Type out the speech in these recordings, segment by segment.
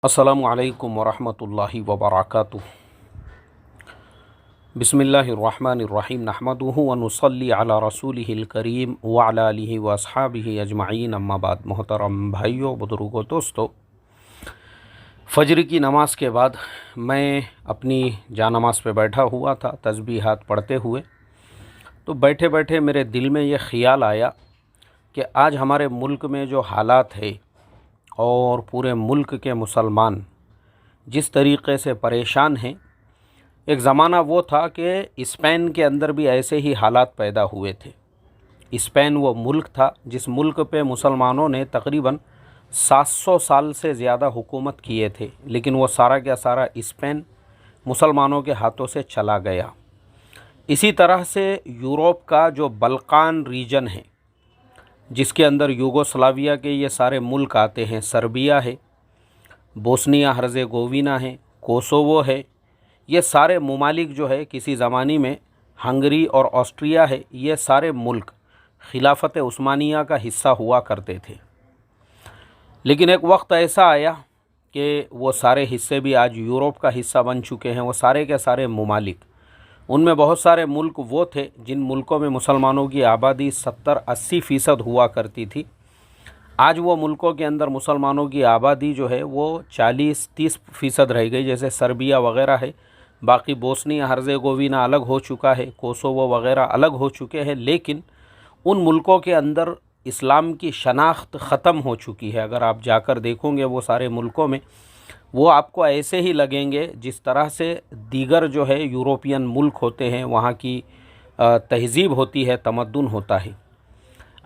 अस्सलामु अलैकुम वरहमतुल्लाहि वबरकातुहू। बिस्मिल्लाहिर्रहमानिर्रहीम नहमदुहु व नुसल्ली अला रसूलिहिल करीम व अला आलिहि व अस्हाबिहि अजमईन अम्मा बाद। मोहतरम भाइयों, बुजुर्गों, दोस्तों, फ़जर की नमाज़ के बाद मैं अपनी जानमाज़ पे बैठा हुआ था तस्बीहात पढ़ते हुए। तो बैठे बैठे मेरे दिल में ये ख़्याल आया कि आज हमारे मुल्क में जो हालात है और पूरे मुल्क के मुसलमान जिस तरीक़े से परेशान हैं, एक ज़माना वो था कि स्पेन के अंदर भी ऐसे ही हालात पैदा हुए थे। स्पेन वो मुल्क था जिस मुल्क पे मुसलमानों ने तकरीबन 700 साल से ज़्यादा हुकूमत किए थे, लेकिन वो सारा का सारा स्पेन मुसलमानों के हाथों से चला गया। इसी तरह से यूरोप का जो बल्कान रीजन है, जिसके अंदर यूगोस्लाविया के ये सारे मुल्क आते हैं, सर्बिया है, बोस्निया हर्ज़ेगोविना है, कोसोवो है, ये सारे ममालिक जो है किसी ज़माने में हंगरी और ऑस्ट्रिया है, ये सारे मुल्क खिलाफत उस्मानिया का हिस्सा हुआ करते थे। लेकिन एक वक्त ऐसा आया कि वो सारे हिस्से भी आज यूरोप का हिस्सा बन चुके हैं। वो सारे के सारे ममालिक, उनमें बहुत सारे मुल्क वो थे जिन मुल्कों में मुसलमानों की आबादी 70-80% हुआ करती थी। आज वो मुल्कों के अंदर मुसलमानों की आबादी जो है वो 40-30% रह गई, जैसे सर्बिया वग़ैरह है। बाकी बोस्निया हर्ज़ेगोविना अलग हो चुका है, कोसोवो वग़ैरह अलग हो चुके हैं। लेकिन उन मुल्कों के अंदर इस्लाम की शनाख्त ख़त्म हो चुकी है। अगर आप जाकर देखोगे वो सारे मुल्कों में, वो आपको ऐसे ही लगेंगे जिस तरह से दीगर जो है यूरोपियन मुल्क होते हैं, वहाँ की तहज़ीब होती है, तमद्दुन होता है।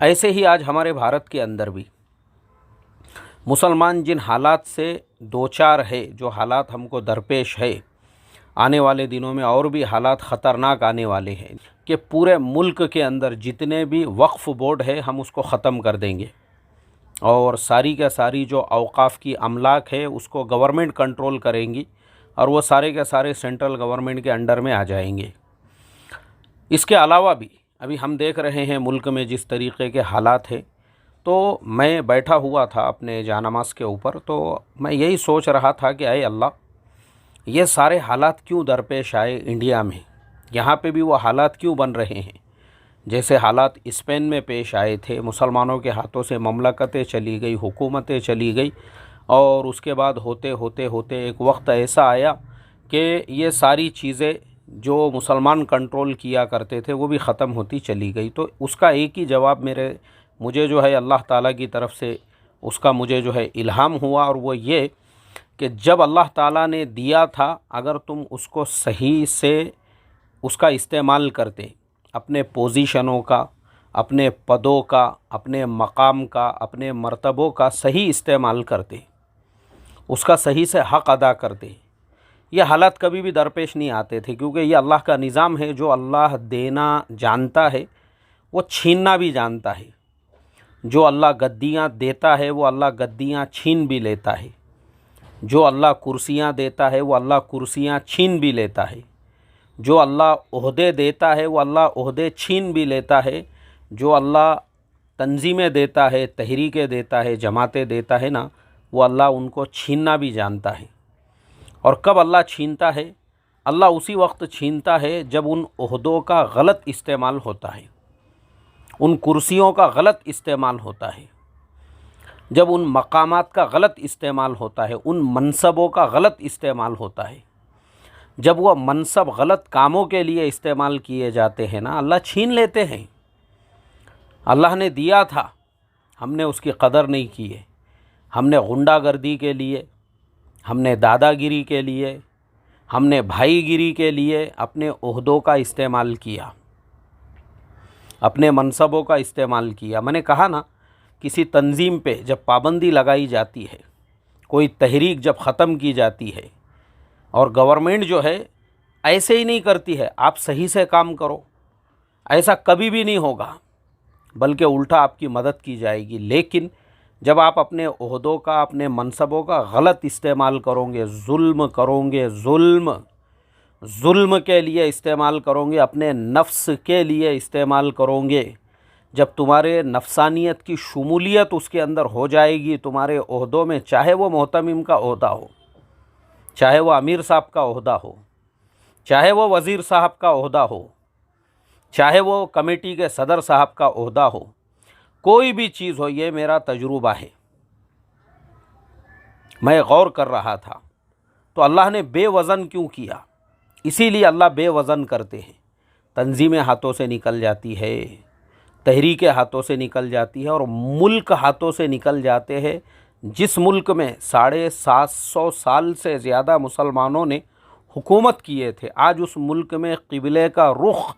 ऐसे ही आज हमारे भारत के अंदर भी मुसलमान जिन हालात से दो चार है, जो हालात हमको दरपेश है, आने वाले दिनों में और भी हालात ख़तरनाक आने वाले हैं कि पूरे मुल्क के अंदर जितने भी वक्फ़ बोर्ड है हम उसको ख़त्म कर देंगे और सारी का सारी जो औक़ाफ़ की अमलाक है उसको गवर्नमेंट कंट्रोल करेंगी और वो सारे के सारे सेंट्रल गवर्नमेंट के अंडर में आ जाएंगे। इसके अलावा भी अभी हम देख रहे हैं मुल्क में जिस तरीक़े के हालात हैं। तो मैं बैठा हुआ था अपने जानमाज़ के ऊपर, तो मैं यही सोच रहा था कि अय अल्लाह, ये सारे हालात क्यों दरपेश आए इंडिया में, यहाँ पे भी वो हालात क्यों बन रहे हैं जैसे हालात स्पेन में पेश आए थे। मुसलमानों के हाथों से ममलकतें चली गई, हुकूमतें चली गई और उसके बाद होते होते होते एक वक्त ऐसा आया कि ये सारी चीज़ें जो मुसलमान कंट्रोल किया करते थे वो भी ख़त्म होती चली गई। तो उसका एक ही जवाब मुझे जो है अल्लाह ताला की तरफ से उसका मुझे जो है इल्हाम हुआ, और वो ये कि जब अल्लाह ताला ने दिया था, अगर तुम उसको सही से उसका इस्तेमाल करते, अपने पोजीशनों का, अपने पदों का, अपने मकाम का, अपने मर्तबों का सही इस्तेमाल करते, उसका सही से हक़ अदा करते, ये हालात कभी भी दरपेश नहीं आते थे। क्योंकि ये अल्लाह का निज़ाम है। जो अल्लाह देना जानता है वो छीनना भी जानता है। जो अल्लाह गद्दियाँ देता है वो अल्लाह गद्दियाँ छीन भी लेता है। जो अल्लाह कुर्सियाँ देता है वो अल्लाह कुर्सियाँ छीन भी लेता है। जो अल्लाह ओहदे देता है वो अल्लाह ओहदे छीन भी लेता है। जो अल्लाह तंजीमें देता है, तहरीकें देता है, जमातें देता है ना, वो अल्लाह उनको छीनना भी जानता है। और कब अल्लाह छीनता है? अल्लाह उसी वक्त छीनता है जब उन ओहदों का गलत इस्तेमाल होता है, उन कुर्सियों का गलत इस्तेमाल होता है, जब उन मकामात का गलत इस्तेमाल होता है, उन मनसबों का गलत इस्तेमाल होता है। जब वह मनसब गलत कामों के लिए इस्तेमाल किए जाते हैं ना, अल्लाह छीन लेते हैं। अल्लाह ने दिया था, हमने उसकी कदर नहीं की है। हमने गुंडागर्दी के लिए, हमने दादागिरी के लिए, हमने भाईगिरी के लिए अपने ओहदों का इस्तेमाल किया, अपने मनसबों का इस्तेमाल किया। मैंने कहा ना, किसी तंजीम पे जब पाबंदी लगाई जाती है, कोई तहरीक जब ख़त्म की जाती है, और गवर्नमेंट जो है ऐसे ही नहीं करती है आप सही से काम करो, ऐसा कभी भी नहीं होगा, बल्कि उल्टा आपकी मदद की जाएगी। लेकिन जब आप अपने ओहदों का, अपने मनसबों का गलत इस्तेमाल करोगे, जुल्म करोगे, जुल्म के लिए इस्तेमाल करोगे, अपने नफ्स के लिए इस्तेमाल करोगे, जब तुम्हारे नफसानियत की शमूलियत उसके अंदर हो जाएगी तुम्हारे ओहदों में, चाहे वो मोहतमिम का ओहदा हो, चाहे वो अमीर साहब का ओहदा हो, चाहे वो वज़ीर साहब का ओहदा हो, चाहे वो कमेटी के सदर साहब का ओहदा हो, कोई भी चीज़ हो, ये मेरा तजुर्बा है। मैं गौर कर रहा था तो अल्लाह ने बेवज़न क्यों किया? इसीलिए अल्लाह बेवज़न करते हैं। तंजीमें हाथों से निकल जाती है, तहरीकें हाथों से निकल जाती है, और मुल्क हाथों से निकल जाते हैं। जिस मुल्क में 750 साल से ज़्यादा मुसलमानों ने हुकूमत किए थे, आज उस मुल्क में क़िबले का रुख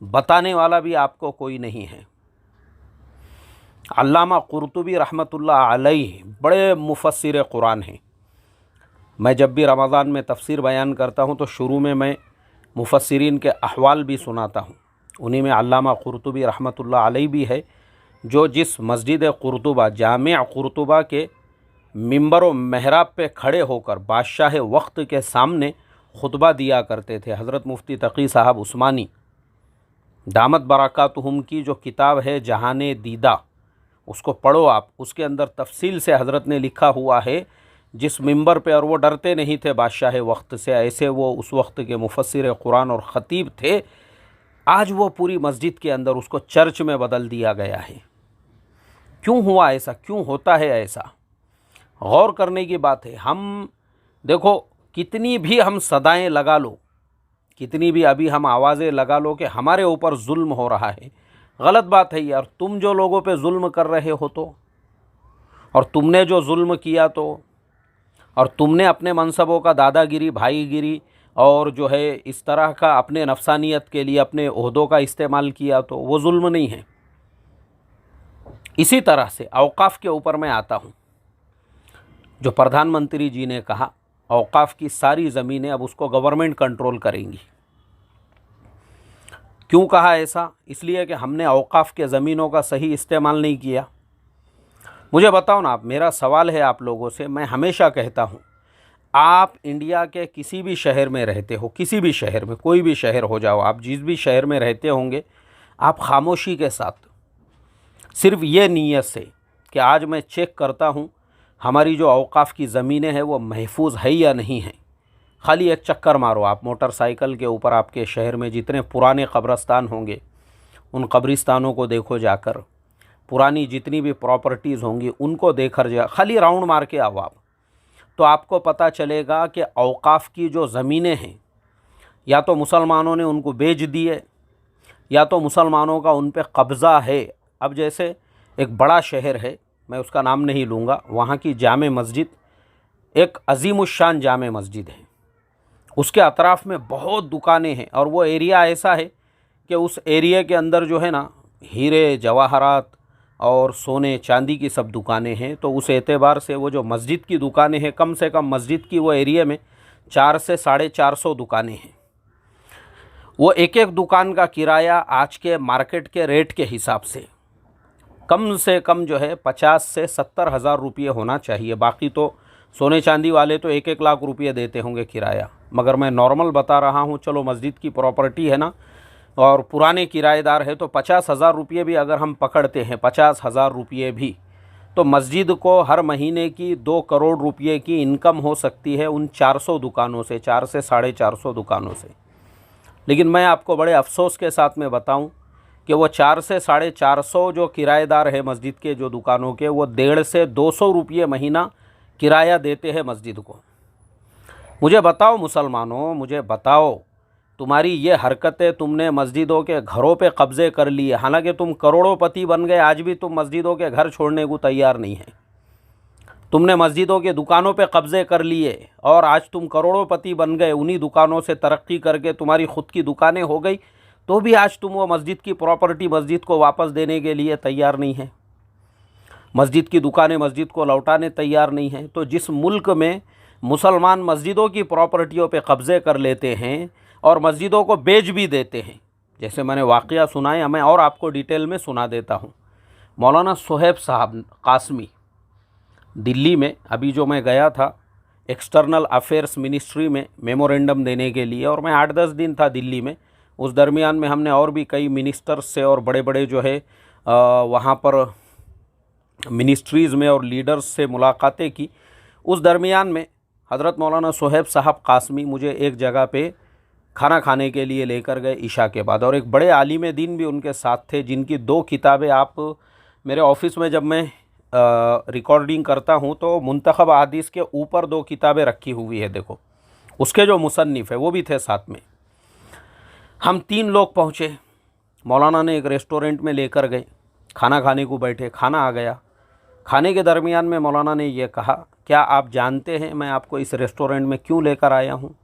बताने वाला भी आपको कोई नहीं है। अल्लामा कुर्तुबी रहमतुल्लाह अलैह बड़े मुफस्सिर कुरान हैं। मैं जब भी रमज़ान में तफसीर बयान करता हूँ तो शुरू में मैं मुफस्सिरीन के अहवाल भी सुनाता हूँ। उन्हीं में अल्लामा कुर्तुबी रहमतुल्लाह अलैह भी है, जो जिस मस्जिद कुर्तुबा, जामिया कुर्तुबा के मिंबर व महराब पे खड़े होकर बादशाह वक्त के सामने खुतबा दिया करते थे। हज़रत मुफ्ती तकी साहब उस्मानी दामत बरकातुहुम की जो किताब है जहाने दीदा, उसको पढ़ो आप। उसके अंदर तफसील से हज़रत ने लिखा हुआ है जिस मिंबर पे, और वो डरते नहीं थे बादशाह वक्त से, ऐसे वो उस वक्त के मुफस्सिर कुरान और ख़तीब थे। आज वो पूरी मस्जिद के अंदर उसको चर्च में बदल दिया गया है। क्यों हुआ ऐसा? क्यों होता है ऐसा? गौर करने की बात है। हम देखो, कितनी भी हम सदाएं लगा लो, कितनी भी अभी हम आवाज़ें लगा लो कि हमारे ऊपर जुल्म हो रहा है, गलत बात है यार। तुम जो लोगों पे जुल्म कर रहे हो तो, और तुमने जो जुल्म किया तो, और तुमने अपने मनसबों का दादागिरी, भाईगिरी और जो है इस तरह का अपने नफसानियत के लिए अपने ओहदों का इस्तेमाल किया तो वो जुल्म नहीं है। इसी तरह से औकाफ़ के ऊपर मैं आता हूँ। जो प्रधानमंत्री जी ने कहा औकाफ़ की सारी ज़मीनें अब उसको गवर्नमेंट कंट्रोल करेंगी। क्यों कहा ऐसा? इसलिए कि हमने औकाफ़ के ज़मीनों का सही इस्तेमाल नहीं किया। मुझे बताओ ना आप, मेरा सवाल है आप लोगों से। मैं हमेशा कहता हूँ, आप इंडिया के किसी भी शहर में रहते हो, किसी भी शहर में, कोई भी शहर हो जाओ, आप जिस भी शहर में रहते होंगे, आप खामोशी के साथ सिर्फ ये नीयत से कि आज मैं चेक करता हूँ हमारी जो औकाफ़ की ज़मीनें हैं वो महफूज है या नहीं है, खाली एक चक्कर मारो आप मोटरसाइकिल के ऊपर। आपके शहर में जितने पुराने कब्रिस्तान होंगे उन कब्रिस्तानों को देखो जाकर, पुरानी जितनी भी प्रॉपर्टीज़ होंगी उनको देखकर जा, खाली राउंड मार के आओ आप, तो आपको पता चलेगा कि औकाफ़ की जो ज़मीनें हैं या तो मुसलमानों ने उनको बेच दिए या तो मुसलमानों का उन पर कब्ज़ा है। अब जैसे एक बड़ा शहर है, मैं उसका नाम नहीं लूँगा, वहाँ की जामे मस्जिद एक अज़ीमुश्शान जामे मस्जिद है। उसके अतराफ़ में बहुत दुकानें हैं, और वो एरिया ऐसा है कि उस एरिया के अंदर जो है ना हीरे जवाहरात और सोने चांदी की सब दुकानें हैं। तो उस एतबार से वो जो मस्जिद की दुकानें हैं, कम से कम मस्जिद की वो एरिया में 400 से 450 दुकानें हैं। वो एक एक दुकान का किराया आज के मार्केट के रेट के हिसाब से कम जो है 50 से 70 हज़ार रुपये होना चाहिए। बाकी तो सोने चांदी वाले तो 1-1 लाख रुपये देते होंगे किराया, मगर मैं नॉर्मल बता रहा हूँ। चलो मस्जिद की प्रॉपर्टी है ना, और पुराने किराएदार है, तो 50 हज़ार रुपये भी अगर हम पकड़ते हैं, 50 हज़ार रुपये भी, तो मस्जिद को हर महीने की 2 करोड़ रुपये की इनकम हो सकती है उन 400 दुकानों से, 4 से 450 दुकानों से। लेकिन मैं आपको बड़े अफसोस के साथ में बताऊं कि वो 4 से 450 जो किराएदार है मस्जिद के जो दुकानों के, वो 150 से 200 रुपये महीना किराया देते हैं मस्जिद को। मुझे बताओ मुसलमानों, मुझे बताओ, तुम्हारी ये हरकतें, तुमने मस्जिदों के घरों पे कब्ज़े कर लिए, हालांकि तुम करोड़ोंपति बन गए, आज भी तुम मस्जिदों के घर छोड़ने को तैयार नहीं है। तुमने मस्जिदों के दुकानों पे कब्ज़े कर लिए और आज तुम करोड़ोंपति बन गए, उन्हीं दुकानों से तरक्की करके तुम्हारी ख़ुद की दुकानें हो गई, तो भी आज तुम वो मस्जिद की प्रॉपर्टी मस्जिद को वापस देने के लिए तैयार नहीं है। मस्जिद की दुकानें मस्जिद को लौटाने तैयार नहीं है। तो जिस मुल्क में मुसलमान मस्जिदों की प्रॉपर्टियों पे कब्ज़े कर लेते हैं और मस्जिदों को बेच भी देते हैं, जैसे मैंने वाक़या सुनाया, मैं और आपको डिटेल में सुना देता हूँ। मौलाना सुहैब साहब कासमी दिल्ली में, अभी जो मैं गया था एक्सटर्नल अफेयर्स मिनिस्ट्री में मेमोरेंडम देने के लिए, और मैं 8-10 दिन था दिल्ली में। उस दरमियान में हमने और भी कई मिनिस्टर्स से और बड़े बड़े जो है वहाँ पर मिनिस्ट्रीज़ में और लीडर्स से मुलाकातें की। उस दरमियान में हज़रत मौलाना सुहैब साहब कासमी मुझे एक जगह पे खाना खाने के लिए लेकर गए इशा के बाद, और एक बड़े आलिम दीन भी उनके साथ थे जिनकी 2 किताबें आप मेरे ऑफिस में जब मैं रिकॉर्डिंग करता हूँ तो मुंतखब अहादीस के ऊपर 2 किताबें रखी हुई है, देखो उसके जो मुसन्निफ़ है वो भी थे साथ में। हम 3 लोग पहुँचे, मौलाना ने एक रेस्टोरेंट में लेकर गए, खाना खाने को बैठे, खाना आ गया। खाने के दरमियान में मौलाना ने ये कहा, क्या आप जानते हैं मैं आपको इस रेस्टोरेंट में क्यों लेकर आया हूँ?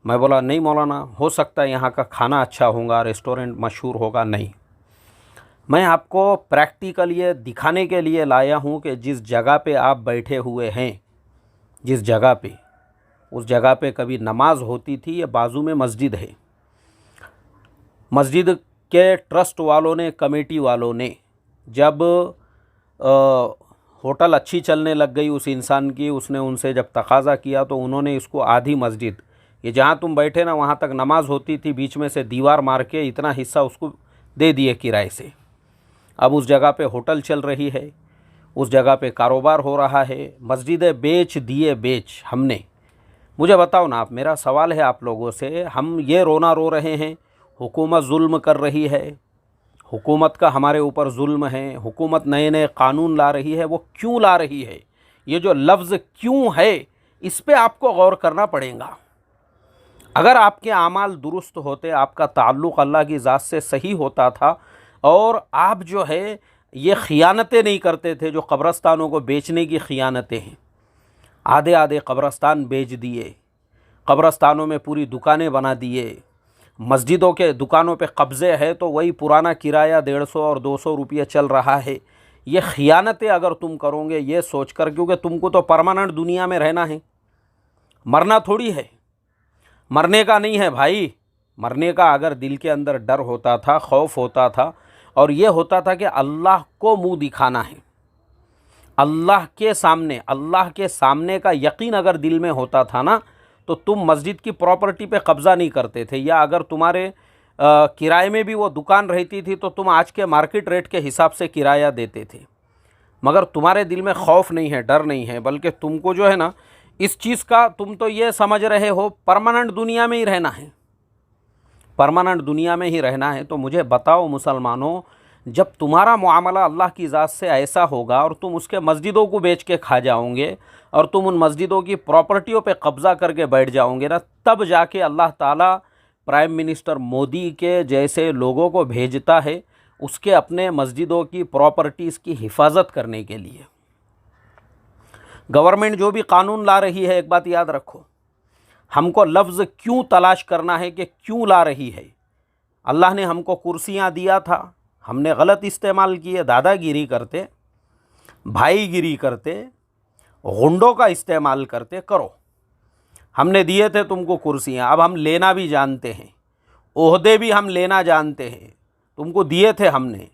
मैं बोला नहीं मौलाना, हो सकता है यहाँ का खाना अच्छा होगा, रेस्टोरेंट मशहूर होगा। नहीं, मैं आपको प्रैक्टिकल ये दिखाने के लिए लाया हूँ कि जिस जगह पे आप बैठे हुए हैं, जिस जगह पे, उस जगह पे कभी नमाज होती थी, ये बाजू में मस्जिद है। मस्जिद के ट्रस्ट वालों ने, कमेटी वालों ने जब होटल अच्छी चलने लग गई उस इंसान की, उसने उनसे जब तकाज़ा किया तो उन्होंने इसको आधी मस्जिद, ये जहाँ तुम बैठे ना वहाँ तक नमाज होती थी, बीच में से दीवार मार के इतना हिस्सा उसको दे दिए किराए से। अब उस जगह पे होटल चल रही है, उस जगह पे कारोबार हो रहा है, मस्जिदें बेच दिए बेच हमने। मुझे बताओ ना आप, मेरा सवाल है आप लोगों से, हम ये रोना रो रहे हैं हुकूमत जुल्म कर रही है, हुकूमत का हमारे ऊपर जुल्म है, हुकूमत नए नए कानून ला रही है, वो क्यों ला रही है? ये जो लफ्ज़ क्यों है इस पे आपको गौर करना पड़ेगा। अगर आपके आमाल दुरुस्त होते, आपका ताल्लुक़ अल्लाह की ज़ात से सही होता था और आप जो है ये ख़ियानतें नहीं करते थे जो कब्रस्तानों को बेचने की ख़ियानतें हैं। आधे आधे कब्रस्तान बेच दिए, कब्रस्तानों में पूरी दुकानें बना दिए, मस्जिदों के दुकानों पे कब्ज़े है तो वही पुराना किराया 150 और 200 रुपये चल रहा है। ये ख़ियानतें अगर तुम करोगे ये सोचकर, क्योंकि तुमको तो परमानेंट दुनिया में रहना है, मरना थोड़ी है, मरने का नहीं है भाई। मरने का अगर दिल के अंदर डर होता था, खौफ होता था और ये होता था कि अल्लाह को मुँह दिखाना है, अल्लाह के सामने का यकीन अगर दिल में होता था ना, तो तुम मस्जिद की प्रॉपर्टी पे कब्ज़ा नहीं करते थे। या अगर तुम्हारे किराए में भी वो दुकान रहती थी तो तुम आज के मार्केट रेट के हिसाब से किराया देते थे। मगर तुम्हारे दिल में खौफ नहीं है, डर नहीं है, बल्कि तुमको जो है ना इस चीज़ का, तुम तो ये समझ रहे हो परमानेंट दुनिया में ही रहना है, परमानेंट दुनिया में ही रहना है। तो मुझे बताओ मुसलमानों, जब तुम्हारा मुआमला अल्लाह की ज़ात से ऐसा होगा और तुम उसके मस्जिदों को बेच के खा जाओगे और तुम उन मस्जिदों की प्रॉपर्टियों पे कब्ज़ा करके बैठ जाओगे ना, तब जाके अल्लाह ताला प्राइम मिनिस्टर मोदी के जैसे लोगों को भेजता है उसके अपने मस्जिदों की प्रॉपर्टीज़ की हिफाजत करने के लिए। गवर्नमेंट जो भी कानून ला रही है, एक बात याद रखो, हमको लफ्ज़ क्यों तलाश करना है कि क्यों ला रही है। अल्लाह ने हमको कुर्सियाँ दिया था, हमने गलत इस्तेमाल किए, दादागिरी करते, भाईगिरी करते, गुंडों का इस्तेमाल करते, करो। हमने दिए थे तुमको कुर्सियाँ, अब हम लेना भी जानते हैं, ओहदे भी हम लेना जानते हैं, तुमको दिए थे हमने,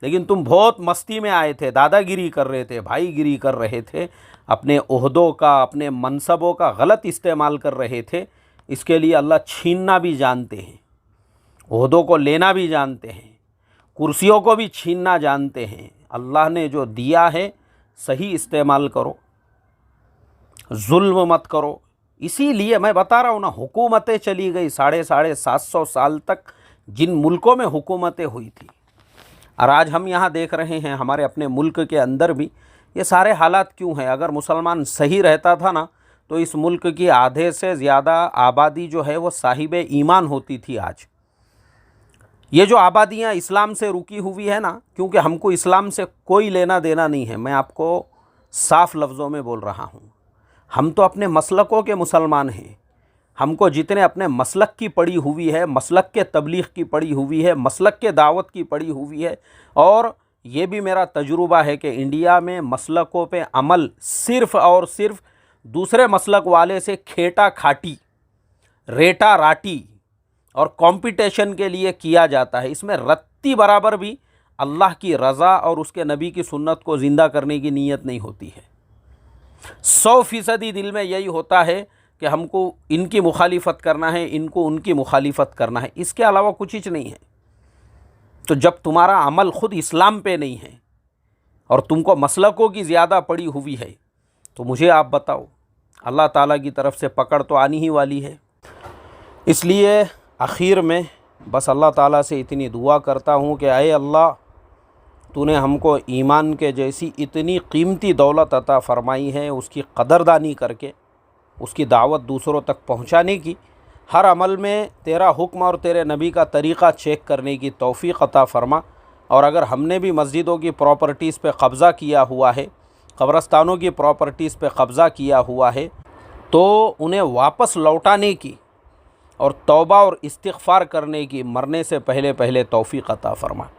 लेकिन तुम बहुत मस्ती में आए थे, दादागिरी कर रहे थे, भाईगिरी कर रहे थे, अपने ओहदों का, अपने मनसबों का गलत इस्तेमाल कर रहे थे। इसके लिए अल्लाह छीनना भी जानते हैं, ओहदों को लेना भी जानते हैं, कुर्सियों को भी छीनना जानते हैं। अल्लाह ने जो दिया है सही इस्तेमाल करो, जुल्म मत करो। इसीलिए मैं बता रहा हूँ ना, हुकूमतें चली गई 750 साल तक, जिन मुल्कों में हुकूमतें हुई थी, और आज हम यहाँ देख रहे हैं हमारे अपने मुल्क के अंदर भी ये सारे हालात क्यों हैं। अगर मुसलमान सही रहता था ना तो इस मुल्क की आधे से ज़्यादा आबादी जो है वो साहिब ईमान होती थी। आज ये जो आबादियाँ इस्लाम से रुकी हुई है ना, क्योंकि हमको इस्लाम से कोई लेना देना नहीं है, मैं आपको साफ लफ्ज़ों में बोल रहा हूँ, हम तो अपने मसलकों के मुसलमान हैं। हमको जितने अपने मसलक की पड़ी हुई है, मसलक के तबलीग की पड़ी हुई है, मसलक के दावत की पड़ी हुई है, और ये भी मेरा तजुर्बा है कि इंडिया में मसलकों पे अमल सिर्फ़ और सिर्फ दूसरे मसलक वाले से खेटा खाटी, रेटा राटी और कंपटीशन के लिए किया जाता है। इसमें रत्ती बराबर भी अल्लाह की रज़ा और उसके नबी की सुन्नत को ज़िंदा करने की नीयत नहीं होती है। 100% दिल में यही होता है कि हमको इनकी मुखालिफत करना है, इनको उनकी मुखालिफत करना है, इसके अलावा कुछ ही नहीं है। तो जब तुम्हारा अमल ख़ुद इस्लाम पे नहीं है और तुमको मसलकों की ज़्यादा पड़ी हुई है, तो मुझे आप बताओ, अल्लाह ताला की तरफ से पकड़ तो आनी ही वाली है। इसलिए आखिर में बस अल्लाह ताला से इतनी दुआ करता हूँ कि अय अल्लाह, तूने हमको ईमान के जैसी इतनी कीमती दौलत अता फ़रमाई है, उसकी कदरदानी करके उसकी दावत दूसरों तक पहुँचाने की, हर अमल में तेरा हुक्म और तेरे नबी का तरीक़ा चेक करने की तौफ़ीक़ अता फ़रमा। और अगर हमने भी मस्जिदों की प्रॉपर्टीज़ पे कब्ज़ा किया हुआ है, कब्रस्तानों की प्रॉपर्टीज़ पे कब्ज़ा किया हुआ है, तो उन्हें वापस लौटाने की और तौबा और इस्तिग़फ़ार करने की मरने से पहले पहले तौफ़ीक़ अता फ़रमा।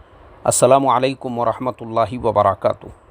अस्सलामु अलैकुम व रहमतुल्लाहि व बरकातुहू।